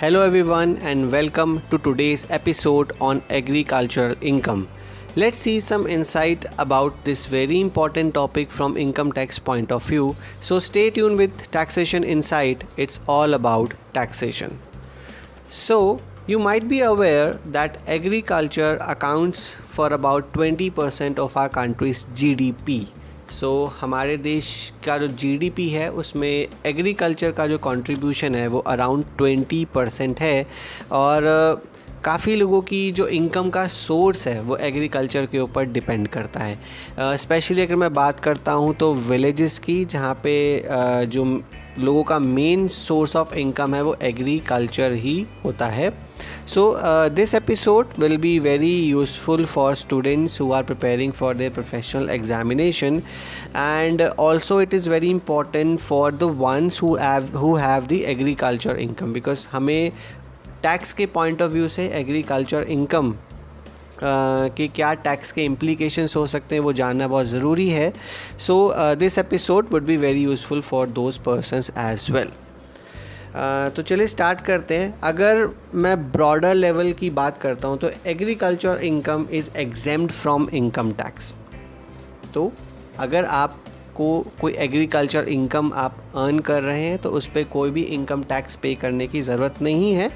Hello everyone and welcome to today's episode on agricultural income. Let's see some insight about this very important topic from income tax point of view. So stay tuned with Taxation Insight. It's all about taxation. So you might be aware that agriculture accounts for about 20% of our country's GDP. सो हमारे देश का जो GDP है उसमें agriculture का जो contribution है वो अराउंड 20% है और काफ़ी लोगों की जो इनकम का सोर्स है वो एग्रीकल्चर के ऊपर डिपेंड करता है। स्पेशली अगर मैं बात करता हूँ तो विलेजेस की, जहाँ पे जो लोगों का मेन सोर्स ऑफ इनकम है वो एग्रीकल्चर ही होता है। So this episode will be very useful for students who are preparing for their professional examination, and also it is very important for the ones who have the agriculture income, because हमें tax के point of view से agriculture income कि क्या tax के implications हो सकते हैं वो जानना बहुत ज़रूरी है। So this episode would be very useful for those persons as well. तो चलिए स्टार्ट करते हैं। अगर मैं ब्रॉडर लेवल की बात करता हूँ तो agriculture income is exempt from income tax. तो अगर आपको कोई एग्रीकल्चर इनकम आप अर्न कर रहे हैं तो उस पर कोई भी इनकम टैक्स पे करने की ज़रूरत नहीं है।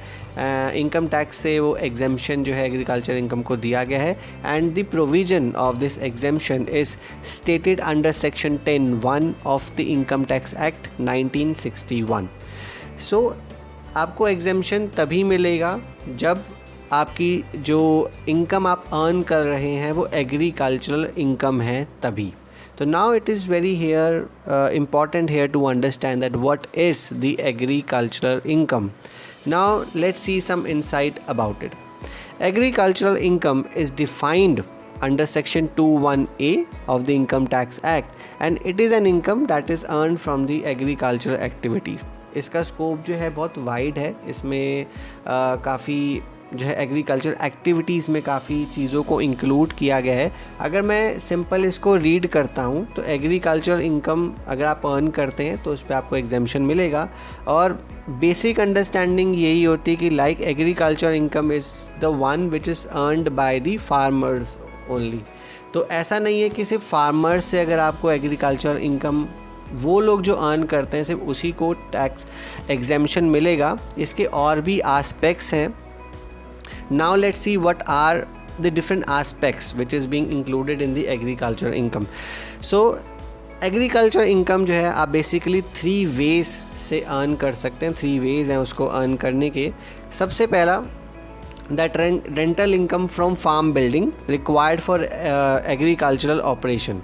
इनकम टैक्स से वो एग्जेम्पशन जो है एग्रीकल्चर इनकम को दिया गया है, and the provision of this exemption is stated under section 10(1) of the income tax act 1961। सो आपको एग्जेम्पशन तभी मिलेगा जब आपकी जो इनकम आप अर्न कर रहे हैं वो एग्रीकल्चरल इनकम है तभी। तो now it is very important here to understand that what is the agricultural income. Now let's see some insight about it. Agricultural income is defined under section 21A of the Income Tax Act, and it is an income that is earned from the agricultural activities. इसका scope जो है बहुत wide है। इसमें काफ़ी जो है agriculture activities में काफ़ी चीज़ों को इंक्लूड किया गया है। अगर मैं सिंपल इसको रीड करता हूँ तो एग्रीकल्चर इनकम अगर आप अर्न करते हैं तो उस पर आपको एग्जेम्पशन मिलेगा, और बेसिक अंडरस्टैंडिंग यही होती है कि like agriculture income is the one which is earned by the farmers only. तो ऐसा नहीं है कि सिर्फ फार्मर्स से अगर आपको एग्रीकल्चर इनकम वो लोग जो अर्न करते हैं सिर्फ उसी को टैक्स एग्जेम्पशन मिलेगा। इसके और भी आस्पेक्ट्स हैं। Now let's see what are the different aspects which is being included in the agriculture income. So agriculture income जो है आप बेसिकली 3 वेज से अर्न कर सकते हैं। 3 वेज हैं उसको अर्न करने के। सबसे पहला that rental income from farm building required for agricultural operation.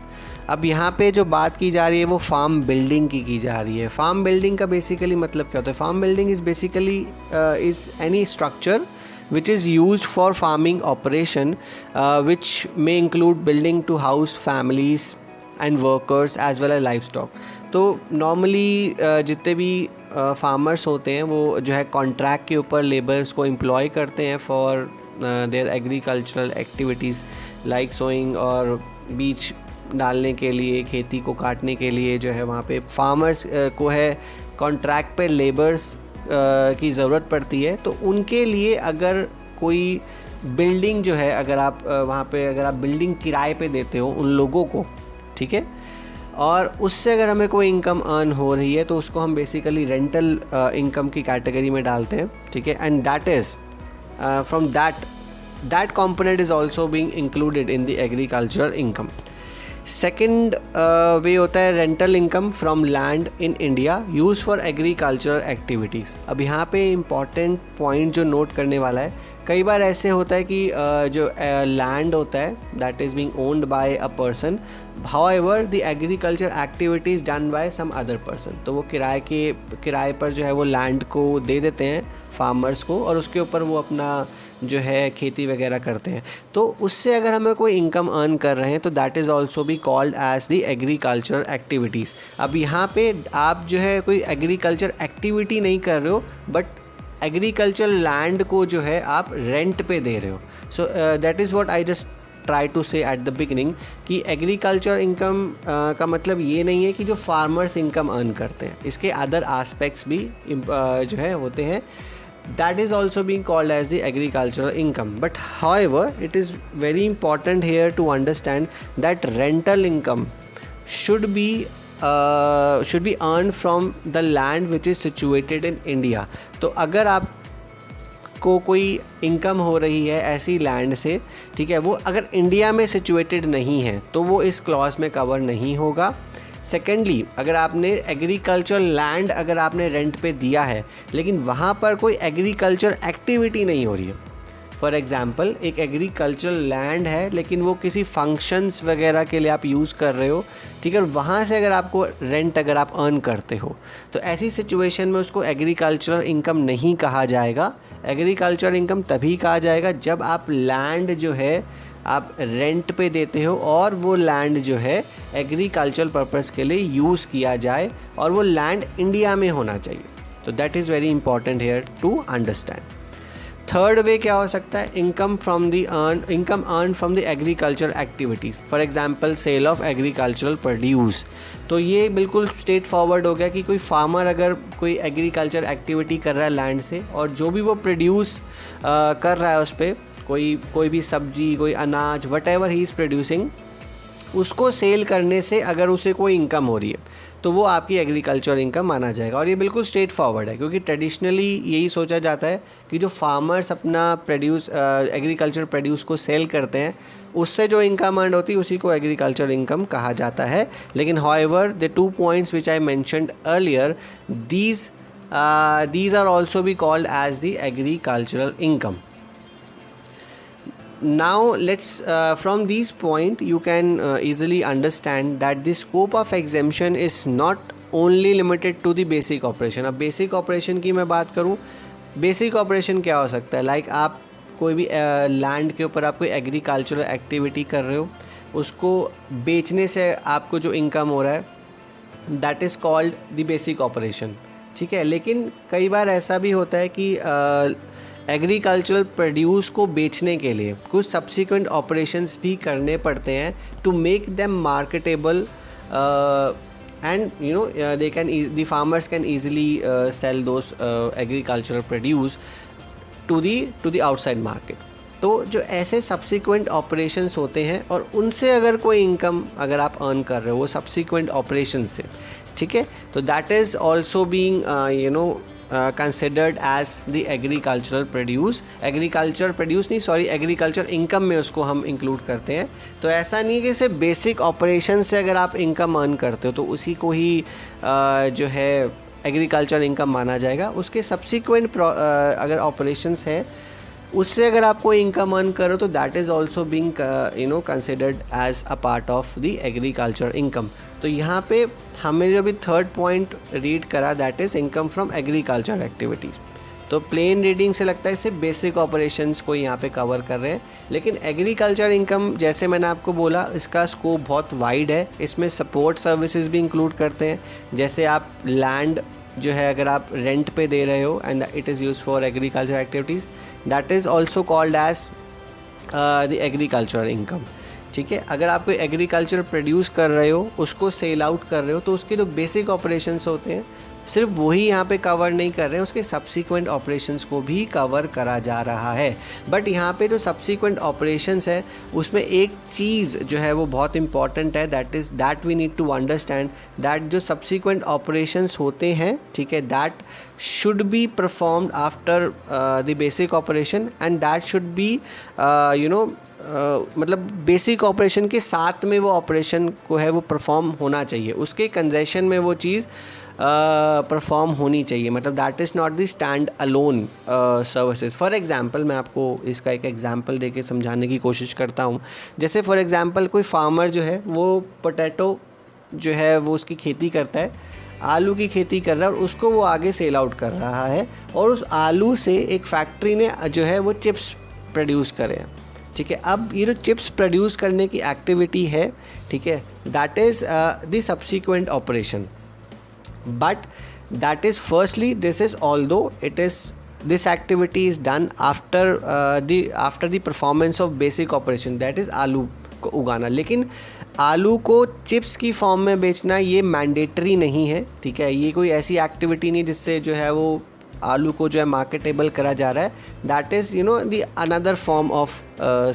अब यहाँ पे जो बात की जा रही है वो फार्म बिल्डिंग की जा रही है। फार्म बिल्डिंग का बेसिकली मतलब क्या होता है? Farm building is basically is any structure which is used for farming operation, which may include building to house families and workers as well as livestock. तो नॉर्मली जितने भी फार्मर्स होते हैं वो जो है कॉन्ट्रैक्ट के ऊपर लेबर्स को एम्प्लॉय करते हैं for their agricultural activities like sowing, और बीज डालने के लिए, खेती को काटने के लिए जो है वहाँ पे फार्मर्स को है कॉन्ट्रैक्ट पे लेबर्स की ज़रूरत पड़ती है। तो उनके लिए अगर कोई बिल्डिंग जो है अगर आप वहाँ पे अगर आप बिल्डिंग किराए पे देते हो उन लोगों को, ठीक है, और उससे अगर हमें कोई इनकम अर्न हो रही है तो उसको हम बेसिकली रेंटल इनकम की कैटेगरी में डालते हैं, ठीक है। And that is from that component is also being included in the agricultural income. Second way होता है rental income from land in India use for agricultural activities. अब यहाँ पे इम्पॉर्टेंट पॉइंट जो नोट करने वाला है, कई बार ऐसे होता है कि जो लैंड होता है that is being owned by a person, however the agriculture activities done by some other person. तो वो किराए पर जो है वो लैंड को दे देते हैं फार्मर्स को, और उसके ऊपर वो अपना जो है खेती वगैरह करते हैं। तो उससे अगर हमें कोई इनकम अर्न कर रहे हैं तो that is also be called as the agriculture activities. अब यहाँ पे आप जो है कोई एग्रीकल्चर एक्टिविटी नहीं कर रहे हो, बट एग्रीकल्चर लैंड को जो है आप रेंट पे दे रहे हो। So that is what I just try to say at the beginning कि एग्रीकल्चर इनकम का मतलब ये नहीं है कि जो फार्मर्स इनकम अर्न करते हैं, इसके अदर आस्पेक्ट्स भी जो है होते हैं। that is also being called as the agricultural income. But however, it is very important here to understand that rental income should be earned from the land which is situated in India. तो अगर आप को कोई income हो रही है ऐसी land से, ठीक है, वो अगर इंडिया में सिचुएटेड नहीं है तो वो इस क्लॉज में कवर नहीं होगा. सेकेंडली, अगर आपने एग्रीकल्चर लैंड अगर आपने रेंट पे दिया है लेकिन वहाँ पर कोई एग्रीकल्चर एक्टिविटी नहीं हो रही है, फॉर एग्ज़ाम्पल एक एग्रीकल्चर लैंड है लेकिन वो किसी फंक्शंस वगैरह के लिए आप यूज़ कर रहे हो, ठीक है, और वहाँ से अगर आपको रेंट अगर आप अर्न करते हो तो ऐसी सिचुएशन में उसको एग्रीकल्चरल इनकम नहीं कहा जाएगा. एग्रीकल्चर इनकम तभी कहा जाएगा जब आप लैंड जो है आप रेंट पे देते हो और वो लैंड जो है एग्रीकल्चर पर्पस के लिए यूज़ किया जाए और वो लैंड इंडिया में होना चाहिए. तो that is very important here to understand. Third way क्या हो सकता है? Income earn from the agriculture activities, for example sale of agricultural produce. तो ये बिल्कुल स्ट्रेट फॉरवर्ड हो गया कि कोई फार्मर अगर कोई एग्रीकल्चर एक्टिविटी कर रहा है लैंड से और जो भी वो प्रोड्यूस कर रहा है उस पर कोई भी सब्जी, कोई अनाज, what ever he is producing, उसको सेल करने से अगर उसे कोई इनकम हो रही है तो वो आपकी एग्रीकल्चर इनकम माना जाएगा. और ये बिल्कुल स्ट्रेट फॉरवर्ड है क्योंकि ट्रेडिशनली यही सोचा जाता है कि जो फार्मर्स अपना एग्रीकल्चर प्रोड्यूस को सेल करते हैं उससे जो इनकम अर्न होती है उसी को एग्रीकल्चर इनकम कहा जाता है. लेकिन however the 2 points which I mentioned earlier, these are also be called as the agricultural income. Now let's from these point you can easily understand that the scope of exemption is not only limited to the basic operation. अब basic operation की मैं बात करूँ, basic operation क्या हो सकता है? like आप कोई भी लैंड के ऊपर आप कोई एग्रीकल्चरल एक्टिविटी कर रहे हो, उसको बेचने से आपको जो इनकम हो रहा है that is called the basic operation, ठीक है. लेकिन कई बार ऐसा भी होता है कि एग्रीकल्चरल प्रोड्यूस को बेचने के लिए कुछ सब्सिक्वेंट ऑपरेशंस भी करने पड़ते हैं to make them marketable and you know they can the farmers can easily sell those agricultural produce to the outside market. तो जो ऐसे सब्सिक्वेंट ऑपरेशंस होते हैं और उनसे अगर कोई इनकम अगर आप अर्न कर रहे हो वो सब्सिक्वेंट ऑपरेशन से, ठीक है, तो that is also being considered as the agricultural produce. Agriculture income में उसको हम इंक्लूड करते हैं. तो ऐसा नहीं कि सिर्फ बेसिक ऑपरेशन से अगर आप इनकम अर्न करते हो तो उसी को ही जो है एग्रीकल्चर इनकम माना जाएगा. उसके सब्सिक्वेंट अगर ऑपरेशंस है उससे अगर आप कोई इनकम अर्न करो तो that is also being considered as a part of the agriculture income. तो यहाँ पे हमें जो भी थर्ड पॉइंट रीड करा that is income from agriculture activities. तो प्लेन रीडिंग से लगता है सिर्फ बेसिक ऑपरेशंस को यहाँ पे कवर कर रहे हैं, लेकिन एग्रीकल्चर इनकम जैसे मैंने आपको बोला इसका स्कोप बहुत वाइड है. इसमें सपोर्ट सर्विसेज भी इंक्लूड करते हैं, जैसे आप लैंड जो है अगर आप रेंट पे दे रहे हो and it is use for agriculture activities, that is also called as the agriculture income, ठीक है. अगर आप कोई एग्रीकल्चर प्रोड्यूस कर रहे हो उसको सेल आउट कर रहे हो तो उसके जो बेसिक ऑपरेशंस होते हैं सिर्फ वही यहाँ पे कवर नहीं कर रहे हैं, उसके सब्सिक्वेंट ऑपरेशंस को भी कवर करा जा रहा है. बट यहाँ पे जो सब्सिक्वेंट ऑपरेशंस है उसमें एक चीज़ जो है वो बहुत इंपॉर्टेंट है, that we need to understand that जो सब्सिक्वेंट ऑपरेशंस होते हैं, ठीक है, that should be performed after the basic operation and that should be मतलब बेसिक ऑपरेशन के साथ में वो ऑपरेशन को है वो परफॉर्म होना चाहिए, उसके कंजेशन में वो चीज़ परफॉर्म होनी चाहिए. मतलब that is not the stand alone services. For example मैं आपको इसका एक एग्जांपल देके समझाने की कोशिश करता हूँ. जैसे फॉर एग्जांपल कोई फार्मर जो है वो पोटैटो जो है वो उसकी खेती करता है, आलू की खेती कर रहा है और उसको वो आगे सेल आउट कर रहा है और उस आलू से एक फैक्ट्री ने जो है वो चिप्स प्रोड्यूस करे हैं, ठीक है. अब ये जो चिप्स प्रोड्यूस करने की एक्टिविटी है, ठीक है, that is the subsequent operation. But that is firstly this is although it is this activity is done after the performance of basic operation, that is आलू को उगाना. लेकिन आलू को चिप्स की फॉर्म में बेचना ये मैंडेटरी नहीं है, ठीक है. ये कोई ऐसी एक्टिविटी नहीं जिससे जो है वो आलू को जो है मार्केटेबल करा जा रहा है, that is the another form of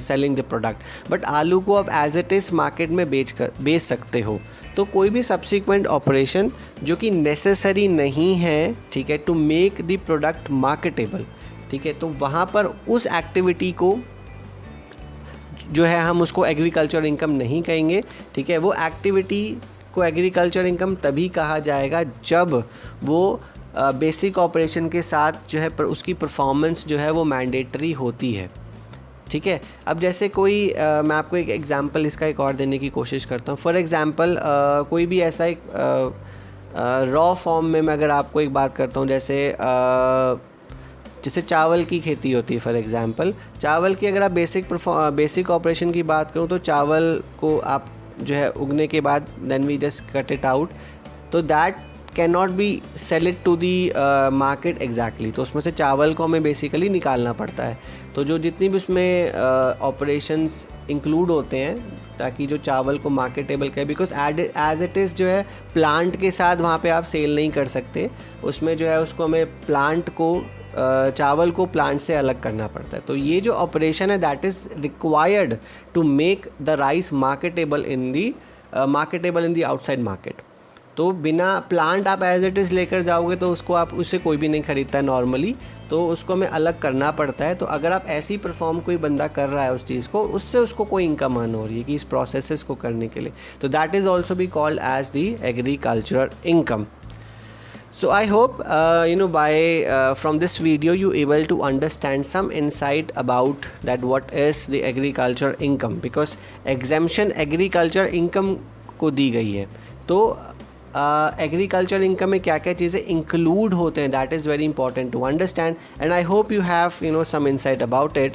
selling the product. But आलू को अब एज इट इज़ मार्केट में बेच सकते हो। तो कोई भी सब्सिक्वेंट ऑपरेशन जो कि नेसेसरी नहीं है, ठीक है, to make the product marketable, ठीक है, तो वहाँ पर उस एक्टिविटी को जो है हम उसको एग्रीकल्चर इनकम नहीं कहेंगे, ठीक है। वो एक्टिविटी को एग्रीकल्चर इनकम तभी कहा जाएगा जब वो बेसिक ऑपरेशन के साथ जो है उसकी परफॉर्मेंस जो है वो मैंडेटरी होती है, ठीक है। अब जैसे कोई मैं आपको एक एग्जांपल इसका एक और देने की कोशिश करता हूँ। फॉर एग्जांपल कोई भी ऐसा एक रॉ फॉर्म में मैं अगर आपको एक बात करता हूँ, जैसे चावल की खेती होती है। फॉर एग्जांपल चावल की अगर आप बेसिक ऑपरेशन की बात करूँ तो चावल को आप जो है उगने के बाद then we just cut it out, तो that can not be sell it to the market exactly. तो उसमें से चावल को हमें बेसिकली निकालना पड़ता है। तो जो जितनी भी उसमें ऑपरेशंस इंक्लूड होते हैं ताकि जो चावल को मार्केटेबल करें, बिकॉज एज इट इज़ जो है प्लांट के साथ वहाँ पे आप सेल नहीं कर सकते, उसमें जो है उसको हमें चावल को प्लांट से अलग करना पड़ता है। तो ये जो ऑपरेशन है that is required to make the rice marketable in the outside market. तो बिना प्लांट आप एज इट इज़ लेकर जाओगे तो उससे कोई भी नहीं खरीदता है नॉर्मली, तो उसको हमें अलग करना पड़ता है। तो अगर आप ऐसी परफॉर्म कोई बंदा कर रहा है उस चीज़ को, उससे उसको कोई इनकम अर्न हो रही है कि इस प्रोसेसेस को करने के लिए, तो that is also be called as the agricultural income. So I hope from this video you able to understand some insight about that what is the agriculture income, because exemption agriculture income को दी गई है। तो agriculture income में क्या क्या चीज़ें include होते हैं, that is very important to understand, and I hope you have some insight about it.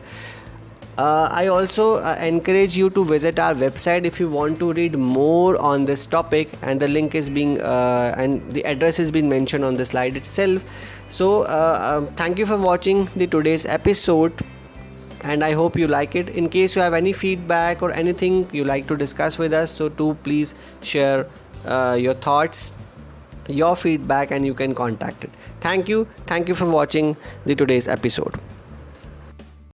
I also encourage you to visit our website if you want to read more on this topic, and the link is being and the address is being mentioned on the slide itself. So thank you for watching the today's episode, and I hope you like it. In case you have any feedback or anything you like to discuss with us, so do please share your thoughts, your feedback, and you can contact it. Thank you for watching the today's episode.